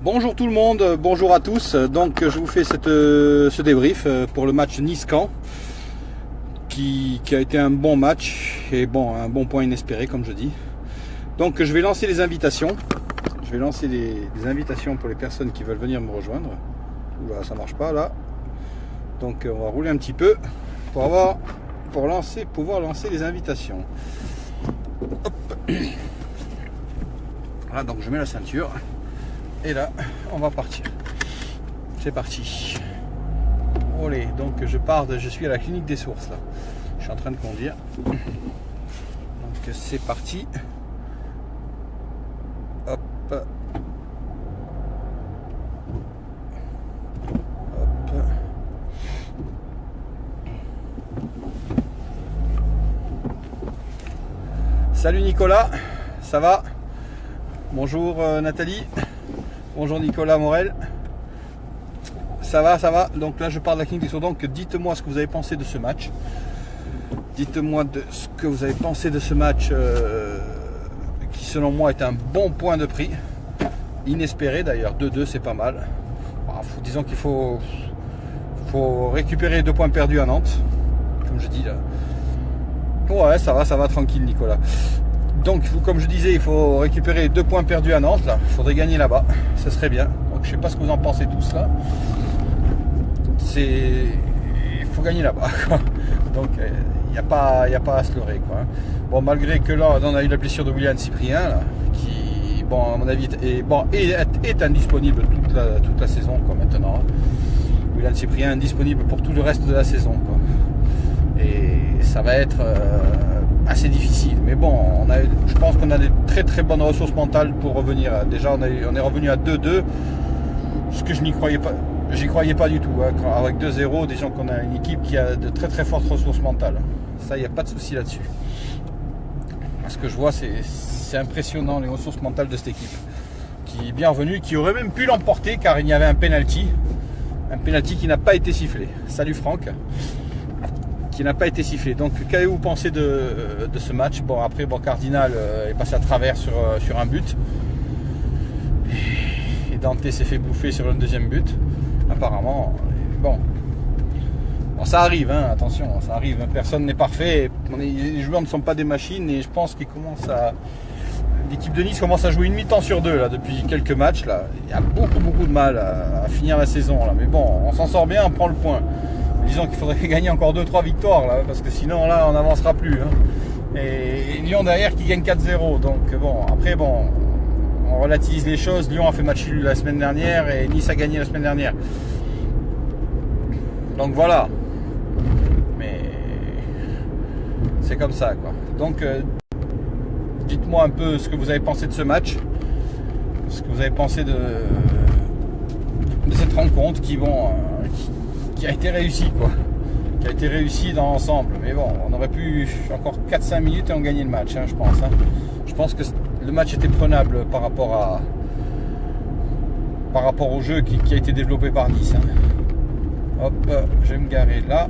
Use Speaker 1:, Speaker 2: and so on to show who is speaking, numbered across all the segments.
Speaker 1: Bonjour tout le monde, bonjour à tous. Donc je vous fais ce débrief pour le match Nice-Caen qui a été un bon match et bon, un bon point inespéré comme je dis. Donc je vais lancer les invitations. Je vais lancer des invitations pour les personnes qui veulent venir me rejoindre. Oula, ça marche pas là. Donc on va rouler un petit peu pour pouvoir lancer les invitations. Hop. Voilà, donc je mets la ceinture. Et là, on va partir. C'est parti. Olé, donc je suis à la clinique des sources là. Je suis en train de conduire. Donc c'est parti. Hop. Hop. Salut Nicolas, ça va? Bonjour Nathalie. Bonjour Nicolas Morel. Ça va. Donc là je pars de la clinique des sources. Donc dites-moi ce que vous avez pensé de ce match. Dites-moi ce que vous avez pensé de ce match qui selon moi est un bon point de prix. Inespéré d'ailleurs. 2-2 c'est pas mal. Disons qu'il faut récupérer 2 points perdus à Nantes. Comme je dis là. Ouais, ça va tranquille Nicolas. Donc, comme je disais, il faut récupérer 2 points perdus à Nantes. Là, il faudrait gagner là-bas. Ce serait bien. Donc, je sais pas ce que vous en pensez tous là. Il faut gagner là-bas. Donc, il n'y a pas à se leurrer, quoi. Bon, malgré que là, on a eu la blessure de William Cyprien, là, qui, bon, à mon avis, est indisponible toute la saison, quoi, maintenant. William Cyprien est indisponible pour tout le reste de la saison, quoi. Et ça va être assez difficile, mais bon, je pense qu'on a des très bonnes ressources mentales pour revenir. Déjà, on est revenu à 2-2, ce que je n'y croyais pas du tout. Hein. Avec 2-0, déjà qu'on a une équipe qui a de très fortes ressources mentales. Ça, il n'y a pas de souci là-dessus. Ce que je vois, c'est impressionnant les ressources mentales de cette équipe, qui est bien revenue, qui aurait même pu l'emporter car il y avait un penalty qui n'a pas été sifflé. Salut Franck. Qui n'a pas été sifflé. Donc qu'avez-vous pensé de ce match? Bon, après Cardinal est passé à travers sur un but et Dante s'est fait bouffer sur le deuxième but apparemment. Bon, ça arrive, hein, attention, ça arrive, personne n'est parfait, les joueurs ne sont pas des machines et je pense l'équipe de Nice commence à jouer une mi-temps sur 2 là, depuis quelques matchs là. Il y a beaucoup de mal à finir la saison là, mais bon, on s'en sort bien, on prend le point. Disons qu'il faudrait gagner encore 2-3 victoires là, parce que sinon là on n'avancera plus. Hein. Et Lyon derrière qui gagne 4-0. Donc bon, après bon, on relativise les choses. Lyon a fait match nul la semaine dernière et Nice a gagné la semaine dernière. Donc voilà. Mais c'est comme ça quoi. Donc dites-moi un peu ce que vous avez pensé de ce match. Ce que vous avez pensé de cette rencontre qui a été réussi quoi, qui a été réussi dans l'ensemble, mais bon, on aurait pu encore 4-5 minutes et on gagnait le match, hein, je pense. Hein. Je pense que le match était prenable par rapport au jeu qui a été développé par Nice. Hein. Hop, je vais me garer là,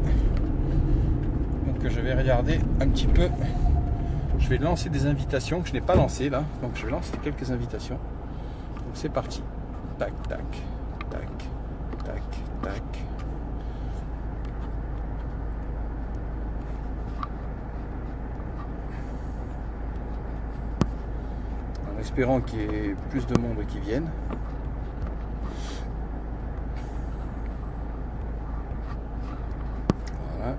Speaker 1: donc je vais regarder un petit peu. Je vais lancer des invitations que je n'ai pas lancées là, donc je vais lancer quelques invitations. Donc c'est parti. Tac. En espérant qu'il y ait plus de monde qui vienne. Voilà.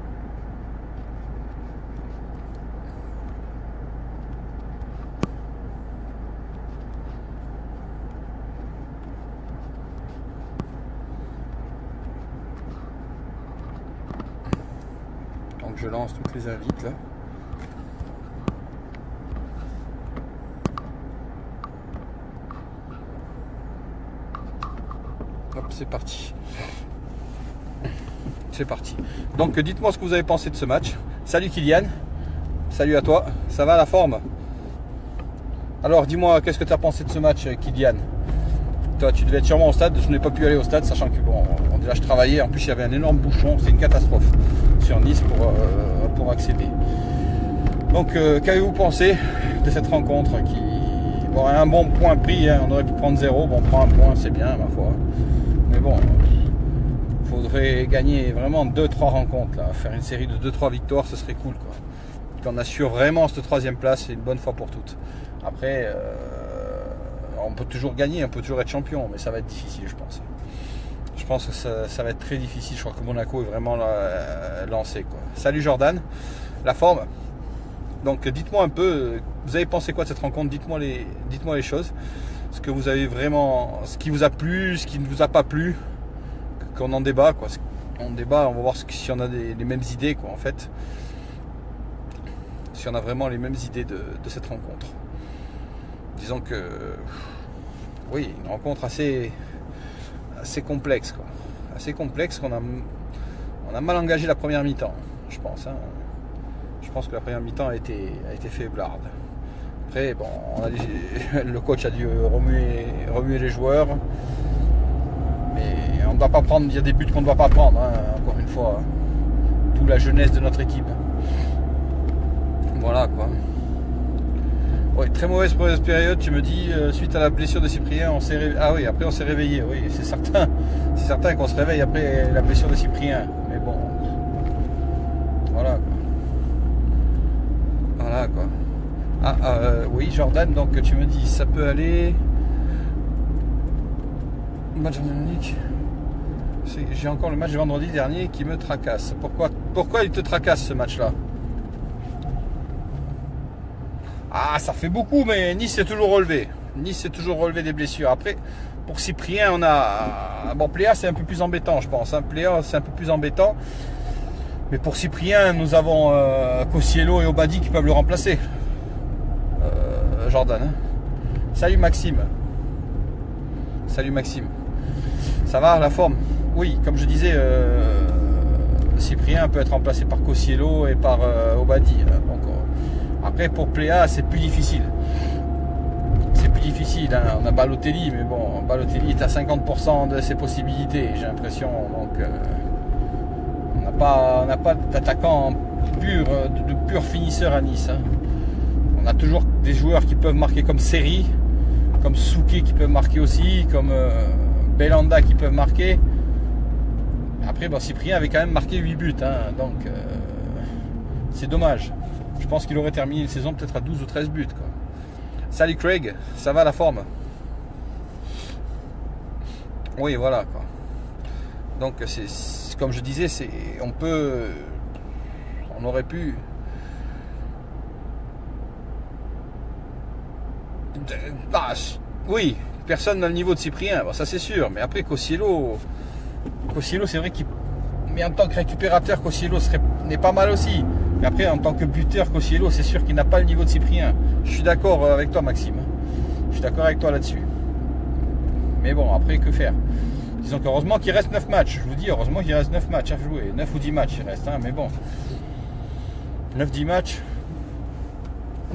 Speaker 1: Donc je lance toutes les invites là. Hop, c'est parti. C'est parti. Donc dites-moi ce que vous avez pensé de ce match. Salut Kylian. Salut à toi. Ça va la forme? Alors dis-moi, qu'est-ce que tu as pensé de ce match Kylian? Toi tu devais être sûrement au stade. Je n'ai pas pu aller au stade sachant que bon, déjà je travaillais. En plus il y avait un énorme bouchon. C'est une catastrophe sur Nice pour accéder. Donc qu'avez-vous pensé de cette rencontre qui Bon, un bon point pris, hein, on aurait pu prendre 0. Bon, on prend un point, c'est bien, ma foi. Mais bon, il faudrait gagner vraiment 2-3 rencontres. Là. Faire une série de 2-3 victoires, ce serait cool. Qu'on assure vraiment cette 3e place, une bonne fois pour toutes. Après, on peut toujours gagner, on peut toujours être champion, mais ça va être difficile, je pense. Je pense que ça va être très difficile. Je crois que Monaco est vraiment lancé. Salut Jordan, la forme. Donc dites-moi un peu, vous avez pensé quoi de cette rencontre? Dites-moi les choses. Ce que vous avez vraiment, ce qui vous a plu, ce qui ne vous a pas plu, qu'on en débat. On débat, on va voir si on a les mêmes idées, en fait. Si on a vraiment les mêmes idées de cette rencontre. Disons que, oui, une rencontre assez complexe, assez complexe, qu'on a mal engagé la première mi-temps, je pense. Je pense que la première mi-temps a été faiblarde. Après, bon, le coach a dû remuer les joueurs, mais on ne doit pas prendre, il y a des buts qu'on ne doit pas prendre, encore une fois, d'où la jeunesse de notre équipe. Voilà quoi. Oui, très mauvaise première période, tu me dis, suite à la blessure de Cyprien, on s'est réveillé. Ah oui, après on s'est réveillé, oui, c'est certain qu'on se réveille après la blessure de Cyprien. Mais bon. Voilà quoi. Oui, Jordan, donc tu me dis, ça peut aller. Match en Munich. J'ai encore le match de vendredi dernier qui me tracasse. Pourquoi il te tracasse ce match-là? Ah, ça fait beaucoup, mais Nice s'est toujours relevé. Nice s'est toujours relevé des blessures. Après, pour Cyprien, on a... Bon, Pléa, c'est un peu plus embêtant, je pense. Pléa, c'est un peu plus embêtant. Mais pour Cyprien, nous avons Kosciello et Obadi qui peuvent le remplacer. Jordan. Salut Maxime. Salut Maxime. Ça va, la forme? Oui, comme je disais, Cyprien peut être remplacé par Kosciello et par Obadi. Donc, après, pour Pléa, c'est plus difficile. C'est plus difficile. On a Balotelli, mais bon, Balotelli est à 50% de ses possibilités, j'ai l'impression. Donc, on n'a pas d'attaquant de pur finisseur à Nice. On a toujours des joueurs qui peuvent marquer comme Seri, comme Souquet qui peuvent marquer aussi, comme Belanda qui peuvent marquer. Après, bon, Cyprien avait quand même marqué 8 buts. Donc, c'est dommage. Je pense qu'il aurait terminé une saison peut-être à 12 ou 13 buts. Salut Craig, ça va la forme? Oui, voilà. Donc, c'est comme je disais, on aurait pu... oui, personne n'a le niveau de Cyprien, bon, ça c'est sûr. Mais après, Kosciello, c'est vrai qu'il... Mais en tant que récupérateur, Kosciello n'est pas mal aussi. Mais après, en tant que buteur, Kosciello, c'est sûr qu'il n'a pas le niveau de Cyprien. Je suis d'accord avec toi, Maxime. Je suis d'accord avec toi là-dessus. Mais bon, après, que faire? Disons qu'heureusement qu'il reste 9 matchs. Je vous dis, heureusement qu'il reste 9 matchs à jouer. 9 ou 10 matchs il reste, mais bon. 9-10 matchs.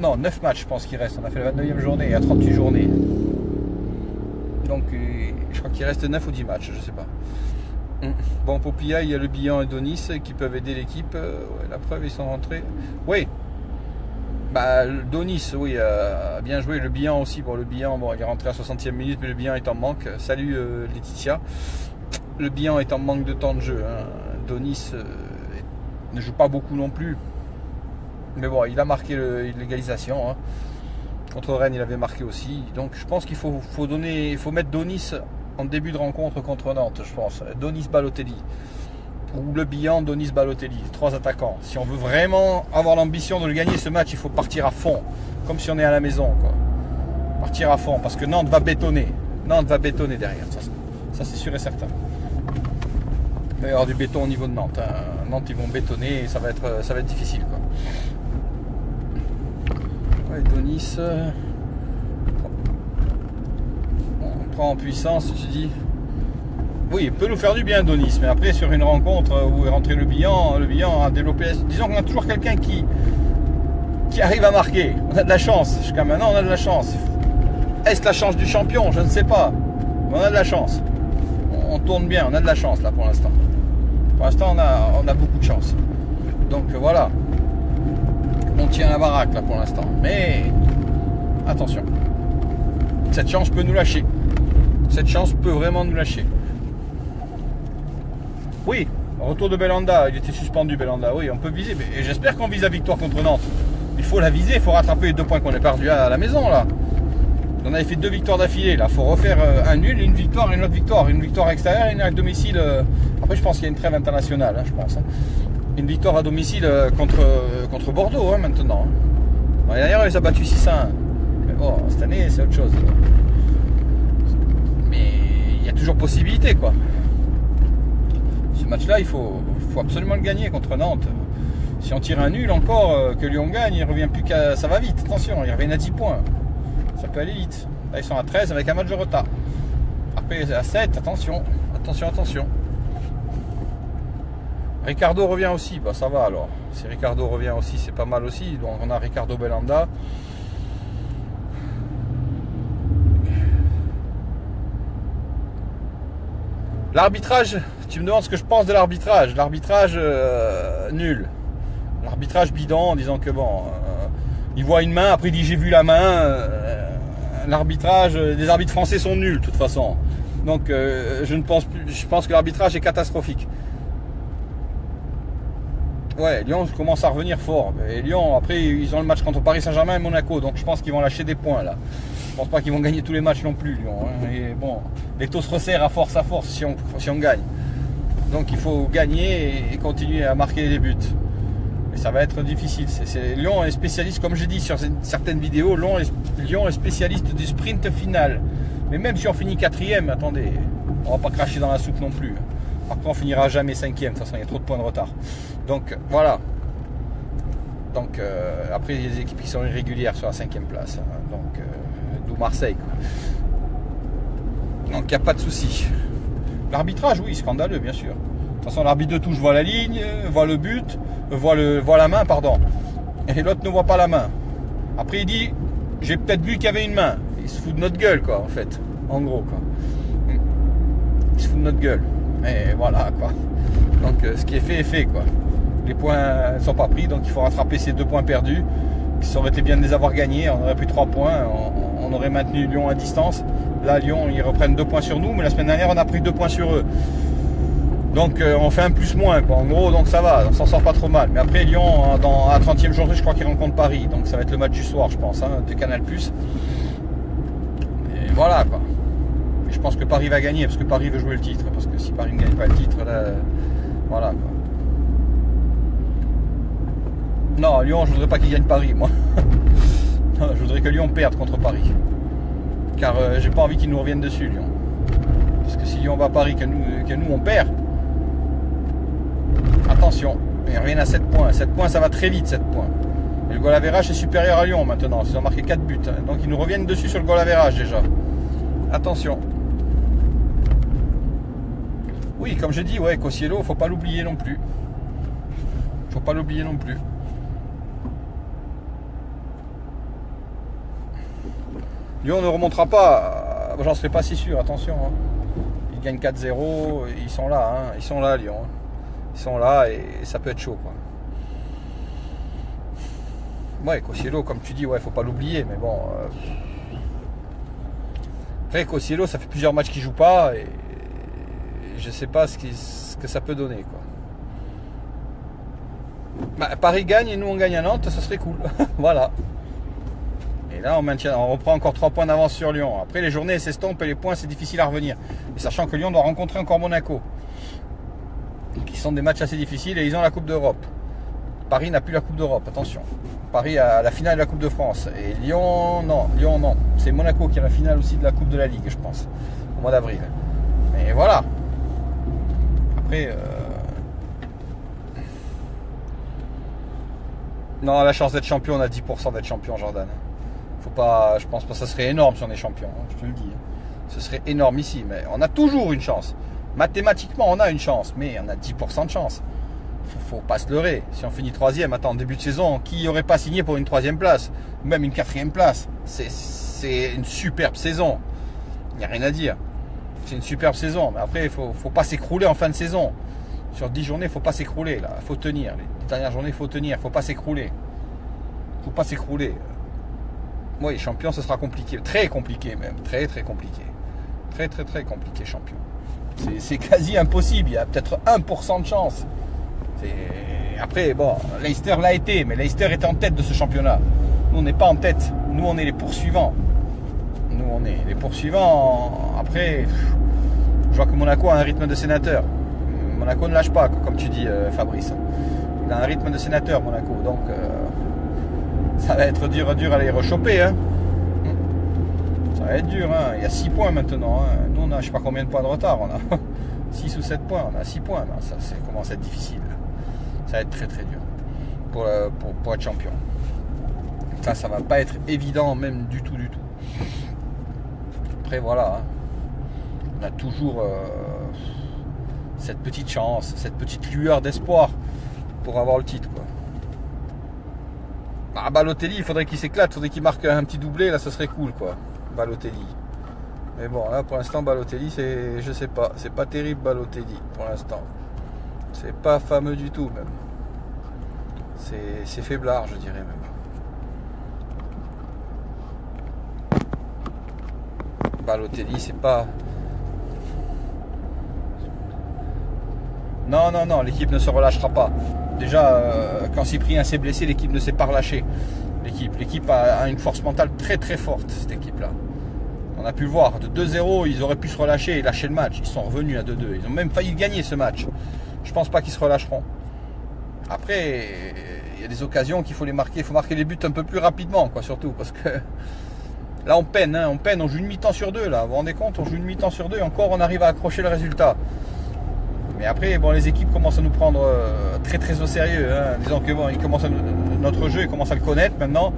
Speaker 1: Non, 9 matchs, je pense qu'il reste. On a fait la 29e journée, il y a 38 journées. Donc, je crois qu'il reste 9 ou 10 matchs, je sais pas. Bon, pour Pia, il y a le Bihan et Donis qui peuvent aider l'équipe. Ouais, la preuve, ils sont rentrés. Oui. Bah, Donis, oui, bien joué. Le Bihan aussi. Bon, le Bihan, bon, il est rentré à 60e minute, mais le Bihan est en manque. Salut Laetitia. Le Bihan est en manque de temps de jeu. Donis ne joue pas beaucoup non plus. Mais bon, il a marqué l'égalisation. Contre Rennes, il avait marqué aussi. Donc, je pense qu'il faut mettre Donis en début de rencontre contre Nantes, je pense. Donis Balotelli. Ou le Bihan, Donis Balotelli. 3 attaquants. Si on veut vraiment avoir l'ambition de le gagner, ce match, il faut partir à fond. Comme si on est à la maison, Partir à fond. Parce que Nantes va bétonner. Nantes va bétonner derrière. Ça c'est sûr et certain. Il va y avoir du béton au niveau de Nantes. Nantes, ils vont bétonner et ça va être difficile, Ouais, Donis... on prend en puissance, tu dis. Oui, il peut nous faire du bien, Donis, mais après, sur une rencontre où est rentré le Bihan a développé... Disons qu'on a toujours quelqu'un qui arrive à marquer. On a de la chance. Jusqu'à maintenant, on a de la chance. Est-ce la chance du champion? Je ne sais pas. Mais on a de la chance. On tourne bien, on a de la chance, là, pour l'instant. Pour l'instant, on a beaucoup de chance. Donc, voilà. On tient la baraque, là, pour l'instant. Mais, attention. cette chance peut nous lâcher. Cette chance peut vraiment nous lâcher. Oui, retour de Belhanda, il était suspendu Belhanda, oui, on peut viser, mais j'espère qu'on vise la victoire contre Nantes. Il faut la viser, il faut rattraper les 2 points qu'on a perdus à la maison là. On avait fait 2 victoires d'affilée, là, il faut refaire un nul, une victoire et une autre victoire. Une victoire extérieure et une à domicile. Après je pense qu'il y a une trêve internationale, hein, je pense. Hein. Une victoire à domicile contre Bordeaux hein, maintenant. L'année dernière on les a battus 6-1. Mais bon, cette année c'est autre chose. Mais il y a toujours possibilité quoi. Ce match-là, il faut absolument le gagner contre Nantes. Si on tire un nul encore, que Lyon gagne, il revient plus qu'à... Ça va vite, attention, ils reviennent à 10 points. Ça peut aller vite. Là, ils sont à 13 avec un match de retard. Après, à 7, attention. Attention. Ricardo revient aussi, bah ça va alors. Si Ricardo revient aussi, c'est pas mal aussi. Donc on a Ricardo Belhanda. L'arbitrage, tu me demandes ce que je pense de l'arbitrage. L'arbitrage nul. L'arbitrage bidon en disant que bon, il voit une main, après il dit j'ai vu la main. L'arbitrage, les arbitres français sont nuls de toute façon. Donc je pense que l'arbitrage est catastrophique. Ouais, Lyon commence à revenir fort. Et Lyon, après, ils ont le match contre Paris Saint-Germain et Monaco. Donc je pense qu'ils vont lâcher des points là. Je pense pas qu'ils vont gagner tous les matchs non plus, Lyon. Hein. Et bon, les taux se resserrent à force si on gagne. Donc il faut gagner et continuer à marquer des buts. Mais ça va être difficile. Lyon est spécialiste, comme j'ai dit sur certaines vidéos, Lyon est spécialiste du sprint final. Mais même si on finit 4e, attendez, on va pas cracher dans la soupe non plus. Par contre, on finira jamais 5e. De toute façon, il y a trop de points de retard. Donc voilà. Donc après, il y a des équipes qui sont irrégulières sur la 5e place. Hein. Donc d'où Marseille. Quoi. Donc il n'y a pas de souci. L'arbitrage, oui, scandaleux, bien sûr. De toute façon, l'arbitre de touche voit la ligne, voit le but, voit la main, pardon. Et l'autre ne voit pas la main. Après, il dit, j'ai peut-être vu qu'il y avait une main. Il se fout de notre gueule, quoi, en fait. En gros, quoi. Il se fout de notre gueule. Mais voilà, quoi. Donc, ce qui est fait, quoi. Les points ne sont pas pris, donc il faut rattraper ces 2 points perdus. Ça aurait été bien de les avoir gagnés. On aurait pris 3 points. On aurait maintenu Lyon à distance. Là, Lyon, ils reprennent 2 points sur nous, mais la semaine dernière, on a pris 2 points sur eux. Donc, on fait un plus-moins, quoi. En gros, donc ça va, on s'en sort pas trop mal. Mais après, Lyon, à la 30e journée, je crois qu'ils rencontrent Paris. Donc, ça va être le match du soir, je pense, hein, de Canal+. Et voilà, quoi. Et je pense que Paris va gagner, parce que Paris veut jouer le titre. Parce que si Paris ne gagne pas le titre, là, voilà, quoi. Non, Lyon, je voudrais pas qu'il gagne Paris, moi. Non, je voudrais que Lyon perde contre Paris. Car j'ai pas envie qu'ils nous reviennent dessus, Lyon. Parce que si Lyon va à Paris, que nous on perd, attention, ils reviennent à 7 points. 7 points, ça va très vite, 7 points. Et le goal average est supérieur à Lyon maintenant. Ils ont marqué 4 buts. Hein. Donc ils nous reviennent dessus sur le goal average déjà. Attention. Oui, comme j'ai dit, ouais, Cossiello, faut pas l'oublier non plus. Faut pas l'oublier non plus. Lyon ne remontera pas, j'en serais pas si sûr, attention. Hein. Ils gagnent 4-0, ils sont là, hein. Ils sont là Lyon. Hein. Ils sont là et ça peut être chaud. Quoi. Ouais, Cossiello, comme tu dis, ouais, faut pas l'oublier, mais bon. Après, Cossiello, ça fait plusieurs matchs qu'il joue pas et je sais pas ce que ça peut donner. Quoi. Bah, Paris gagne et nous on gagne à Nantes, ça serait cool. Voilà. Et là, on reprend encore 3 points d'avance sur Lyon. Après, les journées s'estompent et les points, c'est difficile à revenir. Et sachant que Lyon doit rencontrer encore Monaco. Qui sont des matchs assez difficiles et ils ont la Coupe d'Europe. Paris n'a plus la Coupe d'Europe, attention. Paris a la finale de la Coupe de France. Et Lyon, non. C'est Monaco qui a la finale aussi de la Coupe de la Ligue, je pense. Au mois d'avril. Mais voilà. Après... Non, on a la chance d'être champion, on a 10% d'être champion, Jordan. Faut pas, je pense pas que ça serait énorme si on est champion, hein, je te le dis. Ce serait énorme ici, mais on a toujours une chance. Mathématiquement, on a une chance, mais on a 10% de chance. Faut pas se leurrer. Si on finit 3e, attends, début de saison, qui n'aurait pas signé pour une 3e place? Même une 4e place. C'est une superbe saison. Il n'y a rien à dire. C'est une superbe saison, mais après, il faut pas s'écrouler en fin de saison. Sur 10 journées, il ne faut pas s'écrouler. Il faut tenir. Les dernières journées, il faut tenir. Il ne faut pas s'écrouler. Il ne faut pas s'écrouler. Oui, champion, ce sera compliqué. Très compliqué même. Très compliqué. Très compliqué, champion. C'est quasi impossible. Il y a peut-être 1% de chance. Après, bon, Leicester l'a été, mais Leicester était en tête de ce championnat. Nous, on n'est pas en tête. Nous, on est les poursuivants. Nous, on est les poursuivants. Après, je vois que Monaco a un rythme de sénateur. Monaco ne lâche pas, comme tu dis, Fabrice. Il a un rythme de sénateur, Monaco. Donc, ça va être dur à les rechoper. Hein. Ça va être dur. Hein. Il y a 6 points maintenant. Hein. Nous, on a je ne sais pas combien de points de retard. On a 6 ou 7 points. On a 6 points. Non, ça commence à être difficile. Ça va être très dur pour être champion. Ça va pas être évident, même du tout. Après, voilà. Hein. On a toujours cette petite chance, cette petite lueur d'espoir pour avoir le titre, quoi. Bah, Balotelli, il faudrait qu'il s'éclate, il faudrait qu'il marque un petit doublé, là, ce serait cool, quoi. Balotelli. Mais bon, là, pour l'instant, Balotelli, je sais pas, c'est pas terrible, Balotelli, pour l'instant. C'est pas fameux du tout, même. C'est faiblard, je dirais, même. Balotelli, c'est pas... Non, l'équipe ne se relâchera pas. Déjà, quand Cyprien s'est blessé, l'équipe ne s'est pas relâchée. L'équipe a une force mentale très forte, cette équipe-là. On a pu le voir. De 2-0, ils auraient pu se relâcher et lâcher le match. Ils sont revenus à 2-2. Ils ont même failli gagner ce match. Je pense pas qu'ils se relâcheront. Après, il y a des occasions qu'il faut les marquer. Il faut marquer les buts un peu plus rapidement, quoi, surtout. Parce que là, on peine. Hein, on joue une mi-temps sur 2. Là. Vous vous rendez compte, on joue une mi-temps sur 2 et encore, on arrive à accrocher le résultat. Mais après, bon, les équipes commencent à nous prendre très au sérieux. Hein. Disons que bon, notre jeu, ils commencent à le connaître maintenant.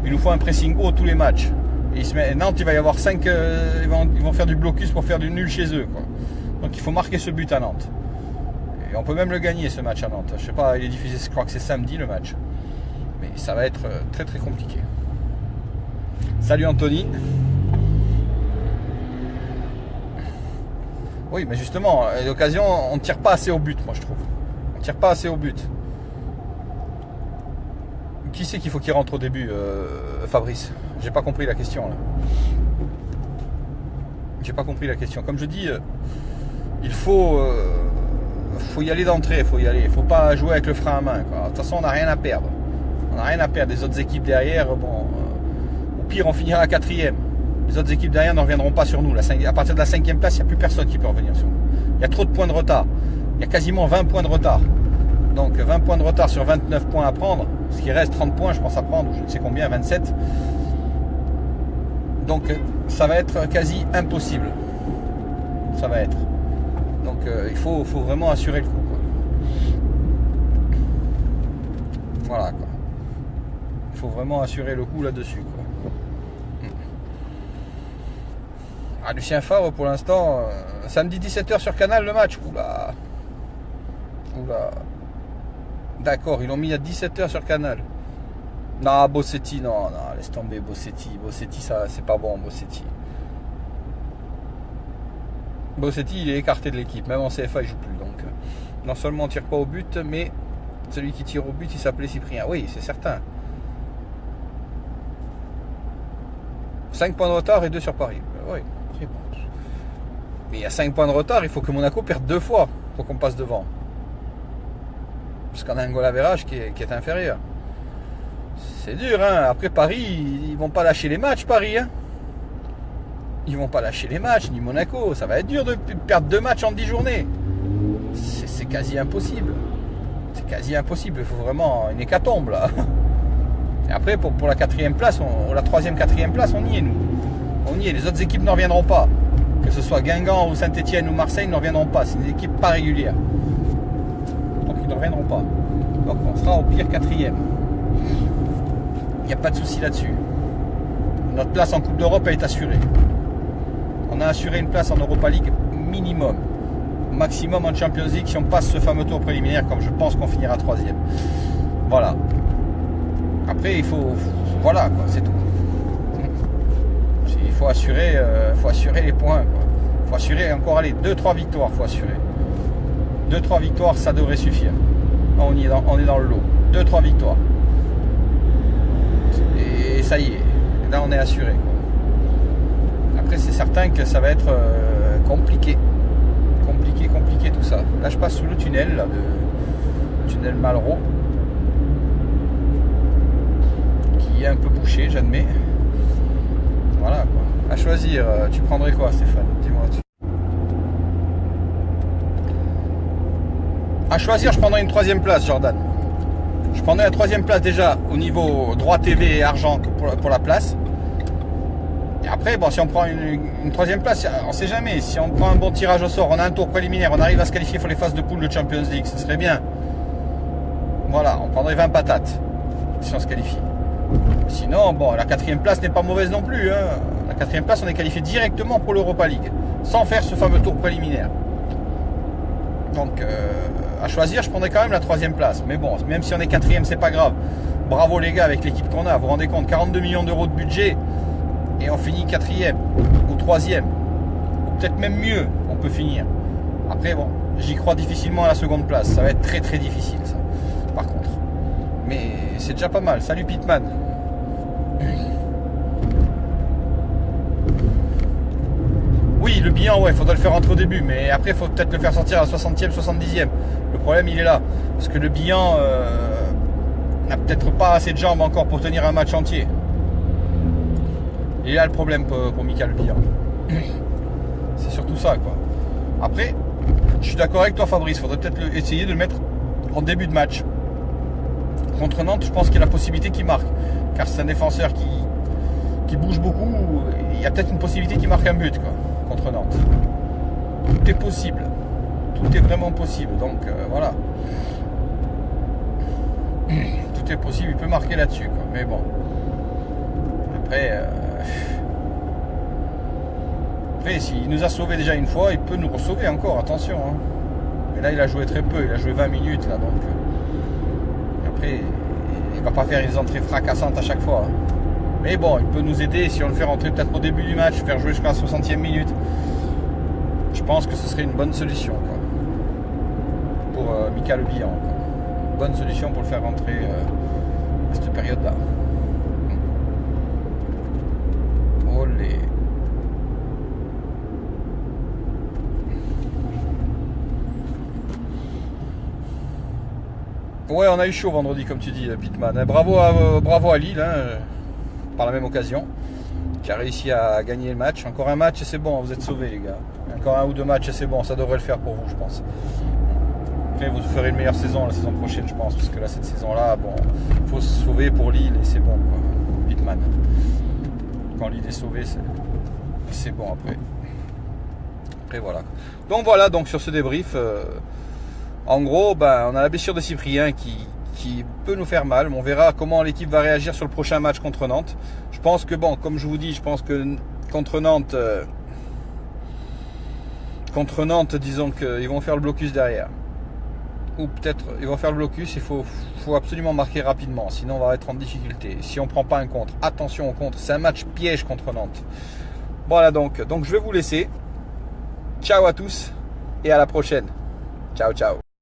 Speaker 1: Il nous faut un pressing haut tous les matchs. Et Nantes, il va y avoir 5. Ils vont faire du blocus pour faire du nul chez eux, quoi. Donc il faut marquer ce but à Nantes. Et on peut même le gagner, ce match à Nantes. Je sais pas, il est diffusé, je crois que c'est samedi le match. Mais ça va être très compliqué. Salut Anthony. Oui, mais justement, l'occasion, on ne tire pas assez au but, moi je trouve. On ne tire pas assez au but. Qui c'est qu'il faut qu'il rentre au début, Fabrice? J'ai pas compris la question là. J'ai pas compris la question. Comme je dis, il faut y aller d'entrée, faut y aller. Il faut pas jouer avec le frein à main, quoi. De toute façon, on n'a rien à perdre. On n'a rien à perdre. Les autres équipes derrière, bon, au pire, on finira à 4e. Les autres équipes derrière ne reviendront pas sur nous. À partir de la 5e place, il n'y a plus personne qui peut revenir sur nous. Il y a trop de points de retard. Il y a quasiment 20 points de retard. Donc 20 points de retard sur 29 points à prendre. Ce qui reste 30 points, je pense à prendre, ou je ne sais combien, 27. Donc ça va être quasi impossible. Ça va être. Donc il faut vraiment assurer le coup, quoi. Voilà, quoi. Il faut vraiment assurer le coup là-dessus, quoi. Ah, Lucien Favre, pour l'instant, samedi 17h sur Canal le match. Oula. D'accord, ils l'ont mis à 17h sur Canal. Non, Bossetti, non, laisse tomber Bossetti. Bossetti, ça, c'est pas bon, Bossetti. Bossetti, il est écarté de l'équipe. Même en CFA, il joue plus. Donc, non seulement on tire pas au but, mais celui qui tire au but, il s'appelait Cyprien. Oui, c'est certain. 5 points de retard et 2 sur Paris. Oui, c'est bon. Mais il y a 5 points de retard, il faut que Monaco perde 2 fois pour qu'on passe devant. Parce qu'on a un goal average qui est inférieur. C'est dur, hein. Après Paris, ils vont pas lâcher les matchs, Paris, hein. Ils vont pas lâcher les matchs, ni Monaco. Ça va être dur de perdre 2 matchs en 10 journées. C'est quasi impossible. C'est quasi impossible. Il faut vraiment une hécatombe, là. Et après, pour la 4e place, la 3e, 4e place, on y est, nous. On y est. Les autres équipes ne reviendront pas. Que ce soit Guingamp ou Saint-Etienne ou Marseille, ils ne reviendront pas. C'est des équipes pas régulières. Donc ils ne reviendront pas. Donc on sera au pire 4e. Il n'y a pas de souci là-dessus. Notre place en Coupe d'Europe est assurée. On a assuré une place en Europa League minimum. Maximum en Champions League si on passe ce fameux tour préliminaire, comme je pense qu'on finira 3e. Voilà. Après, il faut... Voilà, quoi, c'est tout. Il faut assurer les points, quoi. Il faut assurer encore, allez, 2-3 victoires, il faut assurer. 2-3 victoires, ça devrait suffire. On est dans le lot. 2-3 victoires. Et ça y est. là on est assuré, quoi. Après c'est certain que ça va être compliqué tout ça. Là je passe sous le tunnel là, le tunnel Malraux, qui est un peu bouché, j'admets. Voilà quoi. À choisir, tu prendrais quoi Stéphane? Dis-moi. À choisir, je prendrais une 3e place, Jordan. Je prendrais la 3e place déjà au niveau droit TV et argent pour la place. Et après, bon, si on prend une 3e place, on ne sait jamais. Si on prend un bon tirage au sort, on a un tour préliminaire, on arrive à se qualifier pour les phases de poule de Champions League, ce serait bien. Voilà, on prendrait 20 patates si on se qualifie. Sinon, bon, la 4e place n'est pas mauvaise non plus. Hein. La 4e place, on est qualifié directement pour l'Europa League, sans faire ce fameux tour préliminaire. Donc, à choisir, je prendrais quand même la 3e place. Mais bon, même si on est 4e, c'est pas grave. Bravo les gars avec l'équipe qu'on a. Vous vous rendez compte, 42 millions d'euros de budget et on finit 4e ou 3e. Ou peut-être même mieux, on peut finir. Après, bon, j'y crois difficilement à la 2e place. Ça va être très très difficile, ça, par contre. Mais c'est déjà pas mal. Salut Pitman. Oui, le bilan, ouais, faudrait le faire entre au début, mais après, il faut peut-être le faire sortir à la 60e, 70e. Le problème, il est là. Parce que le bilan n'a peut-être pas assez de jambes encore pour tenir un match entier. Il est là le problème pour Michael Bilan. C'est surtout ça, quoi. Après, je suis d'accord avec toi, Fabrice. Il faudrait peut-être essayer de le mettre en début de match. Contre Nantes, je pense qu'il y a la possibilité qu'il marque. Car c'est un défenseur qui bouge beaucoup. Il y a peut-être une possibilité qu'il marque un but, quoi. Contre Nantes. Tout est possible. Tout est vraiment possible. Donc voilà. Tout est possible. Il peut marquer là-dessus, quoi. Mais bon. Après, s'il nous a sauvés déjà une fois, il peut nous sauver encore. Attention. Hein. Mais là, il a joué très peu. Il a joué 20 minutes là. Donc après, il va pas faire des entrées fracassantes à chaque fois. Hein. Mais bon, il peut nous aider si on le fait rentrer peut-être au début du match, faire jouer jusqu'à la 60e minute. Je pense que ce serait une bonne solution, quoi, pour Michael Bihan. Bonne solution pour le faire rentrer à cette période-là. Olé. Ouais, on a eu chaud vendredi, comme tu dis, Pitman. Bravo à Lille. Hein. Par la même occasion, qui a réussi à gagner le match. Encore un match et c'est bon, vous êtes sauvés les gars. Encore un ou deux matchs et c'est bon, ça devrait le faire pour vous, je pense. Après, vous ferez une meilleure saison la saison prochaine, je pense, parce que là, cette saison-là, bon, il faut se sauver pour Lille et c'est bon, quoi. Pitman. Quand Lille est sauvé, c'est bon après. Après, voilà. Donc voilà, donc sur ce débrief, en gros, ben, on a la blessure de Cyprien qui peut nous faire mal. On verra comment l'équipe va réagir sur le prochain match contre Nantes. Je pense que, bon, comme je vous dis, je pense que contre Nantes, disons qu'ils vont faire le blocus derrière. Ou peut-être ils vont faire le blocus, il faut absolument marquer rapidement, sinon on va être en difficulté. Si on ne prend pas un contre, attention au contre, c'est un match piège contre Nantes. Voilà donc je vais vous laisser. Ciao à tous et à la prochaine. Ciao, ciao.